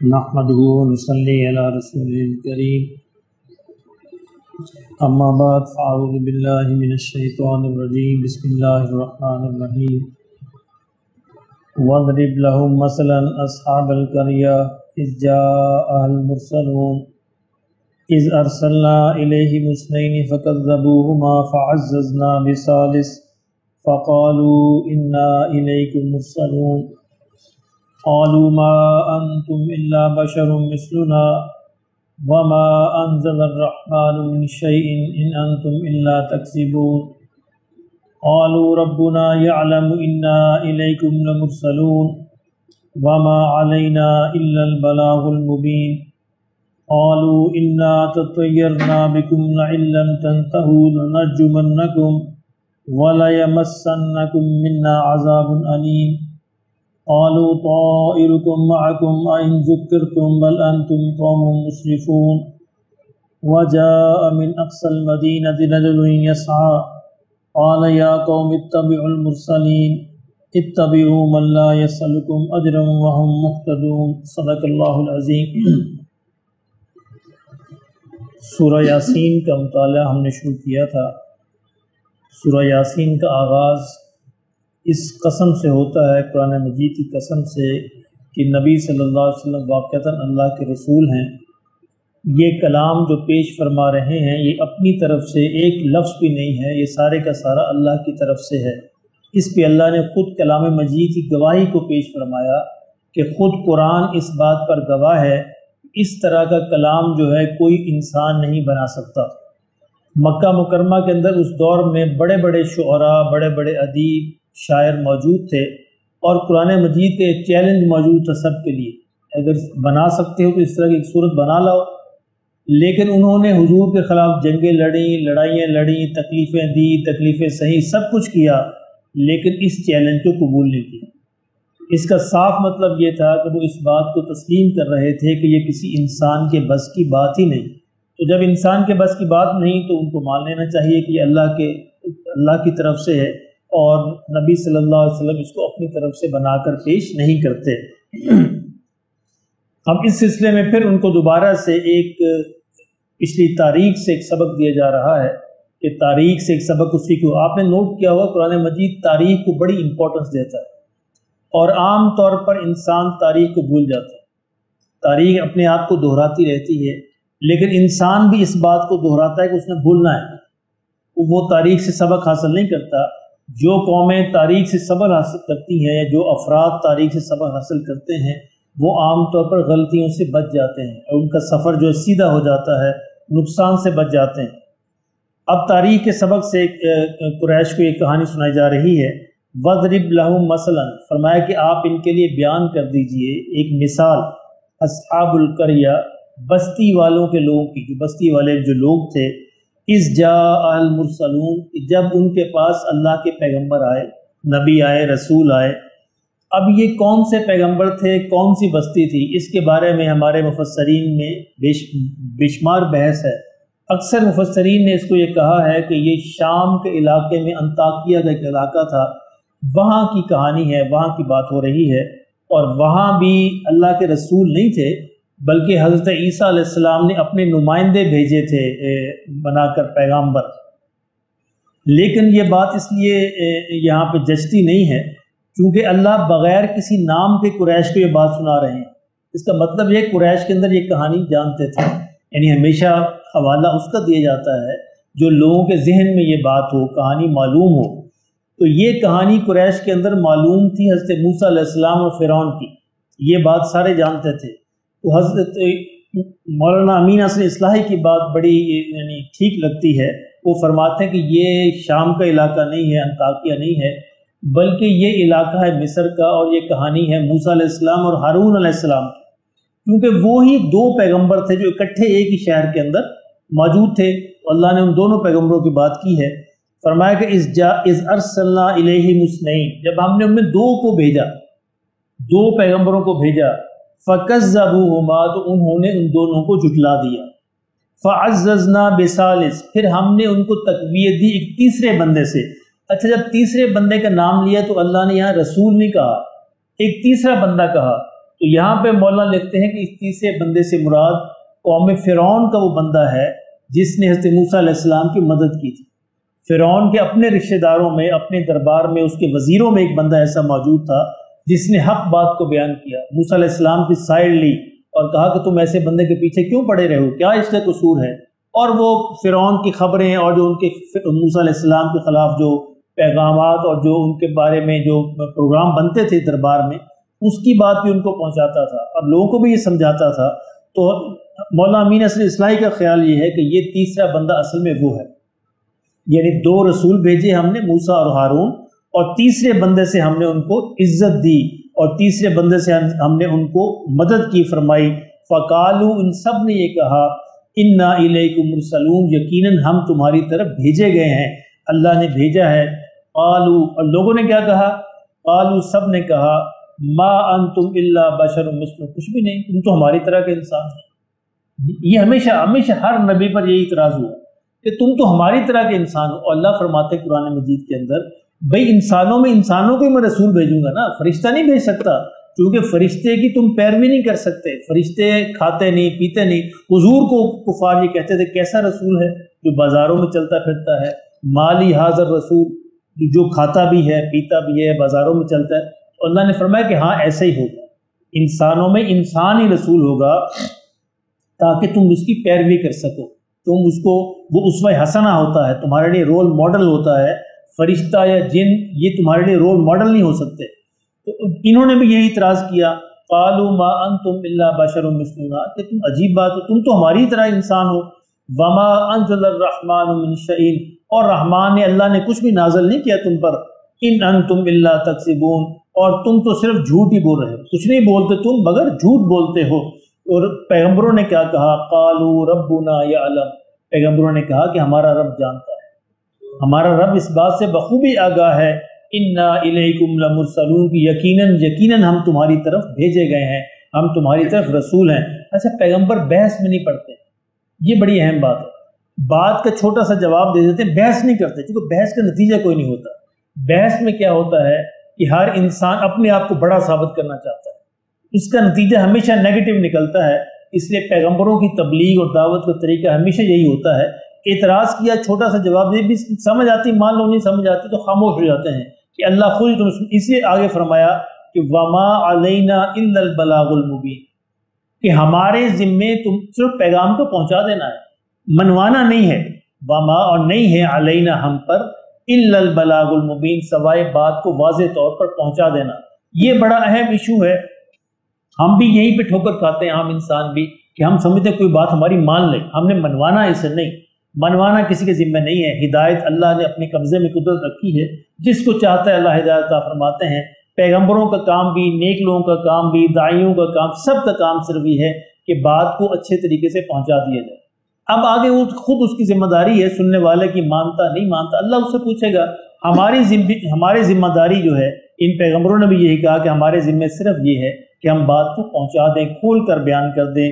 نحمده ونصلي على رسوله الكريم اما بعد فاعوذ بالله من الشيطان الرجيم بسم الله الرحمن الرحيم واضرب لهم مثلا اصحاب القرية اذ جاءها المرسلون اذ ارسلنا اليهم اثنين فكذبوهما فعززنا بثالث فقالوا انا اليكم مرسلون قالوا ما أنتم إلا بشر مثلنا وما أنزل الرحمن من شيء إن أنتم إلا تكذبون قالوا ربنا يعلم إنا إليكم لمرسلون وما علينا إلا البلاغ المبين قالوا إنا تطيرنا بكم لئن لم تنتهوا لنرجمنكم وليمسنكم منا عذاب أليم قالوا طائركم معكم أئن ذكرتم بل أنتم قوم مسرفون وجاء من أقصى المدينة رجل يسعى قال يا قوم اتبعوا المرسلين اتبعوا من لا يسألكم أجرا وهم مهتدون صدق اللہ العظیم۔ سورہ یاسین کا مطالعہ ہم نے شروع کیا تھا۔ سورہ یاسین کا آغاز اس قسم سے ہوتا ہے، قرآن مجید کی قسم سے، کہ نبی صلی اللہ علیہ وسلم واقعتاً اللہ کے رسول ہیں۔ یہ کلام جو پیش فرما رہے ہیں یہ اپنی طرف سے ایک لفظ بھی نہیں ہے، یہ سارے کا سارا اللہ کی طرف سے ہے۔ اس پہ اللہ نے خود کلام مجید کی گواہی کو پیش فرمایا کہ خود قرآن اس بات پر گواہ ہے، اس طرح کا کلام جو ہے کوئی انسان نہیں بنا سکتا۔ مکہ مکرمہ کے اندر اس دور میں بڑے بڑے شعراء، بڑے بڑے ادیب، شاعر موجود تھے، اور قرآن مجید کے ایک چیلنج موجود تھا سب کے لیے، اگر بنا سکتے ہو تو اس طرح کی ایک صورت بنا لاؤ۔ لیکن انہوں نے حضور کے خلاف جنگیں لڑیں، لڑائیاں لڑیں، تکلیفیں دی، تکلیفیں سہی، سب کچھ کیا، لیکن اس چیلنج کو قبول نہیں کیا۔ اس کا صاف مطلب یہ تھا کہ وہ اس بات کو تسلیم کر رہے تھے کہ یہ کسی انسان کے بس کی بات ہی نہیں۔ تو جب انسان کے بس کی بات نہیں تو ان کو مان لینا چاہیے کہ یہ اللہ کی طرف سے ہے، اور نبی صلی اللہ علیہ وسلم اس کو اپنی طرف سے بنا کر پیش نہیں کرتے۔ اب اس سلسلے میں پھر ان کو دوبارہ سے ایک پچھلی تاریخ سے ایک سبق دیا جا رہا ہے کہ تاریخ سے ایک سبق اس کی آپ نے نوٹ کیا ہوا، قرآن مجید تاریخ کو بڑی امپورٹنس دیتا ہے، اور عام طور پر انسان تاریخ کو بھول جاتا ہے۔ تاریخ اپنے آپ کو دہراتی رہتی ہے، لیکن انسان بھی اس بات کو دہراتا ہے کہ اس نے بھولنا ہے، وہ تاریخ سے سبق حاصل نہیں کرتا۔ جو قومیں تاریخ سے سبق حاصل کرتی ہیں یا جو افراد تاریخ سے سبق حاصل کرتے ہیں وہ عام طور پر غلطیوں سے بچ جاتے ہیں، اور ان کا سفر جو سیدھا ہو جاتا ہے، نقصان سے بچ جاتے ہیں۔ اب تاریخ کے سبق سے قریش کو ایک کہانی سنائی جا رہی ہے۔ وَضْرِبْ لَهُمْ مَثَلًا، فرمایا کہ آپ ان کے لیے بیان کر دیجئے ایک مثال، اصحاب القریہ، بستی والوں کے لوگوں کی، جو بستی والے جو لوگ تھے، اذ جاء المرسلون، جب ان کے پاس اللہ کے پیغمبر آئے، نبی آئے، رسول آئے۔ اب یہ کون سے پیغمبر تھے، کون سی بستی تھی، اس کے بارے میں ہمارے مفسرین میں بے شمار بحث ہے۔ اکثر مفسرین نے اس کو یہ کہا ہے کہ یہ شام کے علاقے میں انطاکیہ کا ایک علاقہ تھا، وہاں کی کہانی ہے، وہاں کی بات ہو رہی ہے، اور وہاں بھی اللہ کے رسول نہیں تھے، بلکہ حضرت عیسیٰ علیہ السلام نے اپنے نمائندے بھیجے تھے بنا کر پیغمبر۔ لیکن یہ بات اس لیے یہاں پہ جچتی نہیں ہے کیونکہ اللہ بغیر کسی نام کے قریش کو یہ بات سنا رہے ہیں۔ اس کا مطلب یہ قریش کے اندر یہ کہانی جانتے تھے، یعنی ہمیشہ حوالہ اس کا دیا جاتا ہے جو لوگوں کے ذہن میں یہ بات ہو، کہانی معلوم ہو۔ تو یہ کہانی قریش کے اندر معلوم تھی حضرت موسیٰ علیہ السلام اور فرعون کی، یہ بات سارے جانتے تھے۔ تو حضرت مولانا امین حسن اصلاحی کی بات بڑی یعنی ٹھیک لگتی ہے، وہ فرماتے ہیں کہ یہ شام کا علاقہ نہیں ہے، انطاکیہ نہیں ہے، بلکہ یہ علاقہ ہے مصر کا، اور یہ کہانی ہے موسیٰ علیہ السلام اور ہارون علیہ السلام کی، کیونکہ وہی دو پیغمبر تھے جو اکٹھے ایک ہی شہر کے اندر موجود تھے۔ اللہ نے ان دونوں پیغمبروں کی بات کی ہے۔ فرمایا کہ اذ ارسلنا الیہم اثنین، جب ہم نے ان میں دو کو بھیجا، دو پیغمبروں کو بھیجا، فَكَذَّبُوهُمَا، تو انہوں نے ان دونوں کو جھٹلا دیا، فَعَزَّزْنَا بِثَالِثٍ، پھر ہم نے ان کو تقویت دی ایک تیسرے بندے سے۔ اچھا، جب تیسرے بندے کا نام لیا تو اللہ نے یہاں رسول نہیں کہا، ایک تیسرا بندہ کہا، تو یہاں پہ مولانا لکھتے ہیں کہ اس تیسرے بندے سے مراد قوم فرعون کا وہ بندہ ہے جس نے حضرت موسیٰ علیہ السلام کی مدد کی تھی۔ فرعون کے اپنے رشتہ داروں میں، اپنے دربار میں، اس کے وزیروں میں ایک بندہ ایسا موجود تھا جس نے حق بات کو بیان کیا، موسیٰ علیہ السلام کی سائڈ لی اور کہا کہ تم ایسے بندے کے پیچھے کیوں پڑے رہے ہو، کیا اس کا قصور ہے؟ اور وہ فرعون کی خبریں اور جو ان کے موسیٰ علیہ السلام کے خلاف جو پیغامات اور جو ان کے بارے میں جو پروگرام بنتے تھے دربار میں، اس کی بات بھی ان کو پہنچاتا تھا اور لوگوں کو بھی یہ سمجھاتا تھا۔ تو مولانا امین اصلی اصلاحی کا خیال یہ ہے کہ یہ تیسرا بندہ اصل میں وہ ہے، یعنی 2 رسول بھیجے ہم نے، موسیٰ اور ہارون، اور تیسرے بندے سے ہم نے ان کو عزت دی اور تیسرے بندے سے ہم نے ان کو مدد کی فرمائی۔ فقالو، ان سب نے یہ کہا، انا الیکم مرسلون، یقیناً ہم تمہاری طرف بھیجے گئے ہیں، اللہ نے بھیجا ہے۔ قالو، اور لوگوں نے کیا کہا؟ قالو، سب نے کہا، ما انتم الا بشر مثلکم، کچھ بھی نہیں، تم تو ہماری طرح کے انسان ہیں۔ یہ ہمیشہ ہر نبی پر یہی اعتراض ہوا کہ تم تو ہماری طرح کے انسان ہو۔ اور اللہ فرماتے ہیں قرآن مجید کے اندر، بھئی انسانوں میں انسانوں کو ہی میں رسول بھیجوں گا نا، فرشتہ نہیں بھیج سکتا، کیونکہ فرشتے کی تم پیروی نہیں کر سکتے، فرشتے کھاتے نہیں پیتے نہیں۔ حضور کو کفار یہ کہتے تھے کیسا رسول ہے جو بازاروں میں چلتا پھرتا ہے، مالی حاضر رسول، جو کھاتا بھی ہے پیتا بھی ہے بازاروں میں چلتا ہے۔ تو اللہ نے فرمایا کہ ہاں ایسا ہی ہوگا، انسانوں میں انسان ہی رسول ہوگا تاکہ تم اس کی پیروی کر سکو، تم اس کو، وہ اسوہ حسنہ ہوتا ہے، تمہارے لیے رول ماڈل ہوتا ہے۔ فرشتہ یا جن یہ تمہارے لیے رول ماڈل نہیں ہو سکتے۔ تو انہوں نے بھی یہی اعتراض کیا، قالوا ما انتم الا بشر مثلنا، کہ تم عجیب بات ہے، تم تو ہماری طرح انسان ہو۔ وما انزل الرحمن من شيء، اور رحمان نے، اللہ نے کچھ بھی نازل نہیں کیا تم پر، ان انتم الا تکذبون، اور تم تو صرف جھوٹ ہی بول رہے ہو، کچھ نہیں بولتے تم مگر جھوٹ بولتے ہو۔ اور پیغمبروں نے کیا کہا؟ قالوا ربنا یعلم، پیغمبروں نے کہا کہ ہمارا رب جانتا ہے، ہمارا رب اس بات سے بخوبی آگاہ ہے، انا الیکم لمرسلون، کی یقیناً ہم تمہاری طرف بھیجے گئے ہیں، ہم تمہاری طرف رسول ہیں۔ اچھا، پیغمبر بحث میں نہیں پڑھتے، یہ بڑی اہم بات ہے، بات کا چھوٹا سا جواب دے دیتے ہیں، بحث نہیں کرتے، کیونکہ بحث کا نتیجہ کوئی نہیں ہوتا۔ بحث میں کیا ہوتا ہے کہ ہر انسان اپنے آپ کو بڑا ثابت کرنا چاہتا ہے، اس کا نتیجہ ہمیشہ نیگیٹو نکلتا ہے۔ اس لیے پیغمبروں کی تبلیغ اور دعوت کا طریقہ ہمیشہ یہی ہوتا ہے، اعتراض کیا، چھوٹا سا جواب دے، بھی سمجھ آتی، مان لو نہیں سمجھ آتی تو خاموش ہو جاتے ہیں کہ اللہ خود تم، اس لیے آگے فرمایا کہ وما علینا الا البلاغ المبین، کہ ہمارے ذمے تم صرف پیغام کو پہنچا دینا ہے، منوانا نہیں ہے، وما، اور نہیں ہے، علینا ہم پر، الا البلاغ المبین، سوائے بات کو واضح طور پر پہنچا دینا۔ یہ بڑا اہم ایشو ہے، ہم بھی یہیں پہ ٹھوکر کھاتے ہیں، عام انسان بھی، کہ ہم سمجھتے ہیں کوئی بات ہماری مان لیں، ہم نے منوانا ہے، اسے نہیں منوانا، کسی کے ذمہ نہیں ہے۔ ہدایت اللہ نے اپنے قبضے میں قدرت رکھی ہے، جس کو چاہتا ہے اللہ ہدایت عطا فرماتے ہیں۔ پیغمبروں کا کام بھی، نیک لوگوں کا کام بھی، داعیوں کا کام، سب کا کام صرف یہ ہے کہ بات کو اچھے طریقے سے پہنچا دیا جائے۔ اب آگے وہ خود اس کی ذمہ داری ہے، سننے والے کی، مانتا نہیں مانتا اللہ اس سے پوچھے گا۔ ہماری ذمہ داری جو ہے، ان پیغمبروں نے بھی یہی کہا کہ ہمارے ذمہ صرف یہ ہے کہ ہم بات کو پہنچا دیں، کھول کر بیان کر دیں۔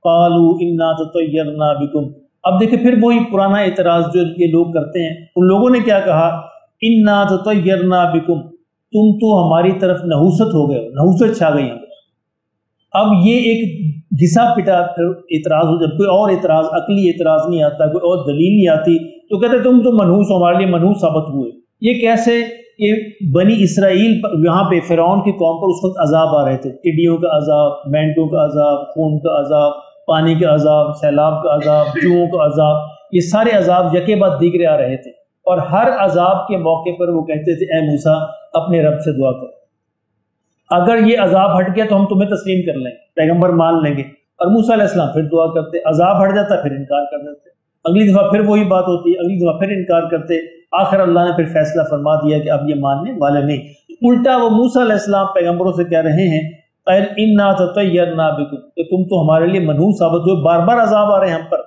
قالوا انا تطیرنا بکم، اب دیکھیں پھر وہی پرانا اعتراض جو یہ لوگ کرتے ہیں، ان لوگوں نے کیا کہا؟ انا تطیرنا بکم، تم تو ہماری طرف نحوست ہو گئے ہو، نحوست چھا گئی ہم۔ اب یہ ایک گھسا پٹا اعتراض ہو، جب کوئی اور اعتراض، عقلی اعتراض نہیں آتا، کوئی اور دلیل نہیں آتی، تو کہتے تم تو منحوس ہو، ہمارے لیے منحوس ثابت ہوئے۔ یہ کیسے؟ کہ بنی اسرائیل یہاں پہ فرعون کی قوم پر اس وقت عذاب آ رہے تھے، ٹڈیوں کا عذاب، مینٹوں کا عذاب، خون کا عذاب، پانی کا عذاب، سیلاب کا عذاب، جوؤں کا عذاب، یہ سارے عذاب یکے بعد دیگرے آ رہے تھے، اور ہر عذاب کے موقع پر وہ کہتے تھے اے موسیٰ اپنے رب سے دعا کرو، اگر یہ عذاب ہٹ گیا تو ہم تمہیں تسلیم کر لیں گے، پیغمبر مان لیں گے۔ اور موسیٰ علیہ السلام پھر دعا کرتے، عذاب ہٹ جاتا پھر انکار کر دیتے، اگلی دفعہ پھر وہی بات ہوتی، اگلی دفعہ پھر انکار کرتے، آخر اللہ نے پھر فیصلہ فرما دیا کہ اب یہ ماننے والے نہیں۔ الٹا وہ موسیٰ علیہ السلام پیغمبروں سے کہہ رہے ہیں قَالَ إِنَّا تَطَيَّرْنَا بِكُمْ، کہ تم تو ہمارے لیے منحوس ثابت ہوئے، بار بار عذاب آ رہے ہیں ہم پر۔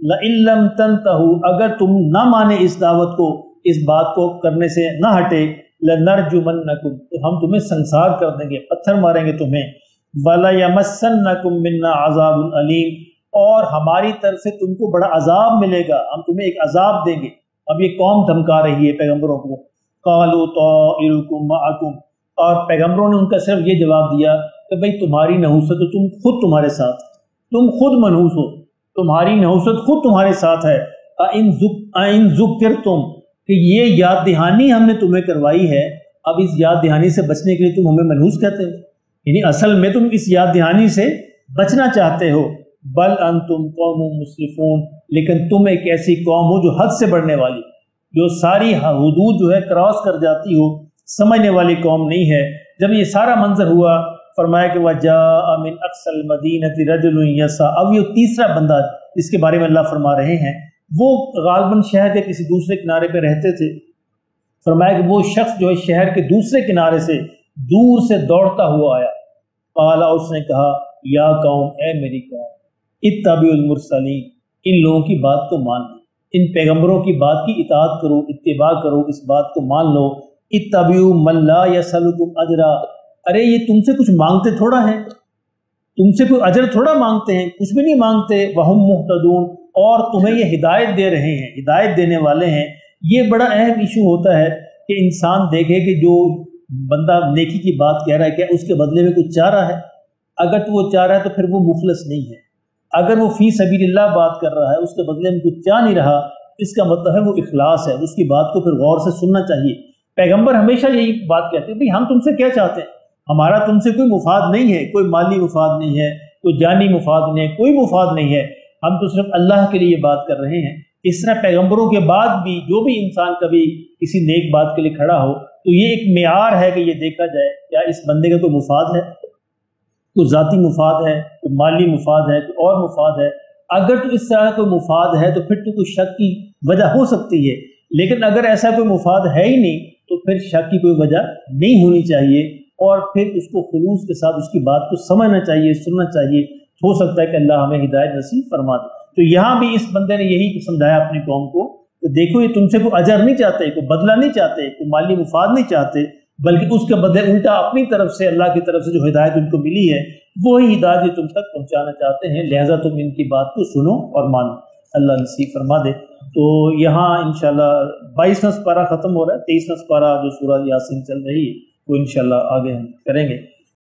لَإِن لَّمْ تَنْتَهُوا، اگر تم نہ مانے اس دعوت کو، اس بات کو کرنے سے نہ ہٹے، لَنَرْجُمَنَّكُمْ، تو ہم تمہیں سنسار کر دیں گے، پتھر ماریں گے تمہیں، وَلَيَمَسَّنَّكُمْ مِنَّا عَذَابٌ أَلِيمٌ، اور ہماری طرف سے تم کو بڑا عذاب ملے گا، ہم تمہیں ایک عذاب دیں گے۔ اب یہ قوم دھمکا رہی ہے پیغمبروں کو، قَالُوا طَائِرُكُمْ مَعَكُمْ، اور پیغمبروں نے ان کا صرف یہ جواب دیا کہ بھئی تمہاری نحوست تو تم خود تمہارے ساتھ، تم خود منحوس ہو، تمہاری نحوست خود تمہارے ساتھ ہے۔ اَإِن ذُكِّرْتُم کہ یہ یاد دہانی ہم نے تمہیں کروائی ہے، اب اس یاد دہانی سے بچنے کے لیے تم ہمیں منحوس کہتے ہو، یعنی اصل میں تم اس یاد دہانی سے بچنا چاہتے ہو۔ بل انتم قوم مسرفون لیکن تم ایک ایسی قوم ہو جو حد سے بڑھنے والی، جو ساری حدود جو ہے کراس کر جاتی ہو، سمجھنے والی قوم نہیں ہے۔ جب یہ سارا منظر ہوا فرمایا کہ وَجَاءَ مِنْ أَقْصَى الْمَدِينَةِ رَجُلٌ يَسْعَىٰ، اب یہ تیسرا بندہ جس کے بارے میں اللہ فرما رہے ہیں وہ غالباً شہر کے کسی دوسرے کنارے پہ رہتے تھے۔ فرمایا کہ وہ شخص جو ہے شہر کے دوسرے کنارے سے دور سے دوڑتا ہوا آیا، قال اس نے کہا یا قوم اے میری قوم اتبعوا المرسلین، ان لوگوں کی بات کو مان لو، ان پیغمبروں کی بات کی اطاعت کرو، اتباع کرو، اس بات کو مان لو۔ اتبعوا من لا یسألکم اجرا، ارے یہ تم سے کچھ مانگتے تھوڑا ہے، تم سے کوئی اجر تھوڑا مانگتے ہیں، کچھ بھی نہیں مانگتے، وہم مہتدون، اور تمہیں یہ ہدایت دے رہے ہیں، ہدایت دینے والے ہیں۔ یہ بڑا اہم ایشو ہوتا ہے کہ انسان دیکھے کہ جو بندہ نیکی کی بات کہہ رہا ہے کیا اس کے بدلے میں کچھ چاہ رہا ہے؟ اگر تو وہ چاہ رہا ہے تو پھر وہ مخلص نہیں ہے۔ اگر وہ فی سبیل اللہ بات کر رہا ہے، اس کے بدلے میں کچھ چاہ نہیں رہا، اس کا مطلب ہے وہ اخلاص ہے، اس کی بات کو پھر غور سے سننا چاہیے۔ پیغمبر ہمیشہ یہی بات کہتے ہیں بھئی ہم تم سے کیا چاہتے ہیں، ہمارا تم سے کوئی مفاد نہیں ہے، کوئی مالی مفاد نہیں ہے، کوئی جانی مفاد نہیں ہے، کوئی مفاد نہیں ہے، ہم تو صرف اللہ کے لیے بات کر رہے ہیں۔ اس طرح پیغمبروں کے بعد بھی جو بھی انسان کبھی کسی نیک بات کے لیے کھڑا ہو تو یہ ایک معیار ہے کہ یہ دیکھا جائے کیا اس بندے کا کوئی مفاد ہے، کوئی ذاتی مفاد ہے، کوئی مالی مفاد ہے، کوئی اور مفاد ہے۔ اگر تو اس طرح کوئی مفاد ہے تو پھر تو کوئی شک کی وجہ ہو سکتی ہے، لیکن اگر ایسا کوئی مفاد ہے ہی نہیں تو پھر شک کی کوئی وجہ نہیں ہونی چاہیے، اور پھر اس کو خلوص کے ساتھ اس کی بات کو سمجھنا چاہیے، سننا چاہیے۔ ہو سکتا ہے کہ اللہ ہمیں ہدایت نصیب فرما دے۔ تو یہاں بھی اس بندے نے یہی سمجھایا اپنی قوم کو کہ دیکھو یہ تم سے کوئی اجر نہیں چاہتے، کوئی بدلہ نہیں چاہتے، کوئی مالی مفاد نہیں چاہتے، بلکہ اس کے بدلے الٹا اپنی طرف سے اللہ کی طرف سے جو ہدایت ان کو ملی ہے وہی ہدایت یہ تم تک پہنچانا چاہتے ہیں، لہٰذا تم ان کی بات کو سنو اور مانو، اللہ نصیب فرما دے۔ تو یہاں انشاءاللہ 22واں سپارہ ختم ہو رہا ہے، 23واں سپارہ جو سورہ یاسین چل رہی ہے وہ انشاءاللہ آگے ہم کریں گے۔